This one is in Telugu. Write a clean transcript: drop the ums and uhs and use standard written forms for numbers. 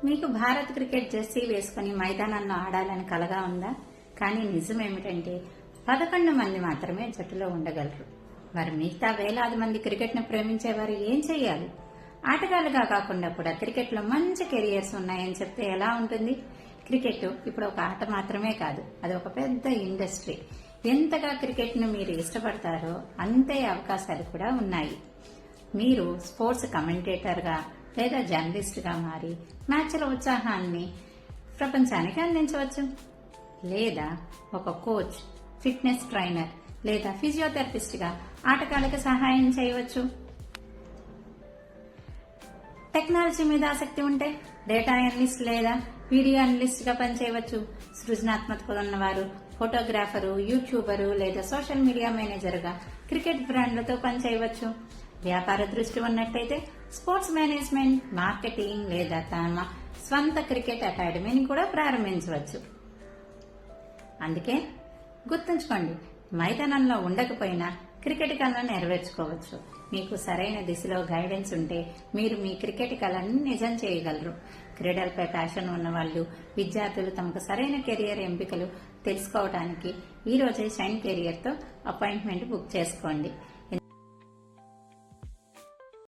మీకు భారత్ క్రికెట్ జెర్సీ వేసుకుని మైదానంలో ఆడాలని కలగా ఉందా? కానీ నిజమేమిటంటే 11 మంది మాత్రమే జట్టులో ఉండగలరు. మరి మిగతా వేలాది మంది క్రికెట్ ను ప్రేమించేవారు ఏం చెయ్యాలి? ఆటగాళ్లుగా కాకుండా కూడా క్రికెట్ లో మంచి కెరియర్స్ ఉన్నాయని చెప్తే ఎలా ఉంటుంది? క్రికెట్ ఇప్పుడు ఒక ఆట మాత్రమే కాదు, అది ఒక పెద్ద ఇండస్ట్రీ. ఎంతగా క్రికెట్ ను మీరు ఇష్టపడతారో అంతే అవకాశాలు కూడా ఉన్నాయి. మీరు స్పోర్ట్స్ కమెంటేటర్ గా లేదా జర్నలిస్ట్ గా మారి మ్యాచ్ల ఉత్సాహాన్ని ప్రపంచానికి అందించవచ్చు. లేదా ఒక కోచ్, ఫిట్నెస్ ట్రైనర్ లేదా ఫిజియోథెరపిస్ట్ గా ఆటగాళ్లకు సహాయం చేయవచ్చు. టెక్నాలజీ మీద ఆసక్తి ఉంటే డేటా అనలిస్ట్ లేదా వీడియో అనలిస్ట్ గా పనిచేయవచ్చు. సృజనాత్మకత ఉన్నవారు ఫోటోగ్రాఫరు, యూట్యూబరు లేదా సోషల్ మీడియా మేనేజర్ గా క్రికెట్ బ్రాండ్లతో పనిచేయవచ్చు. వ్యాపార దృష్టి ఉన్నట్టయితే స్పోర్ట్స్ మేనేజ్మెంట్, మార్కెటింగ్ లేదా తమ స్వంత క్రికెట్ అకాడమీని కూడా ప్రారంభించవచ్చు. అందుకే గుర్తుంచుకోండి, మైదానంలో ఉండకపోయినా క్రికెట్ కళను నెరవేర్చుకోవచ్చు. మీకు సరైన దిశలో గైడెన్స్ ఉంటే మీరు మీ క్రికెట్ కళని నిజం చేయగలరు. క్రీడలపై ప్యాషన్ ఉన్నవాళ్లు, విద్యార్థులు తమకు సరైన కెరియర్ ఎంపికలు తెలుసుకోవడానికి ఈ రోజే షైన్ కెరియర్ తో అపాయింట్మెంట్ బుక్ చేసుకోండి.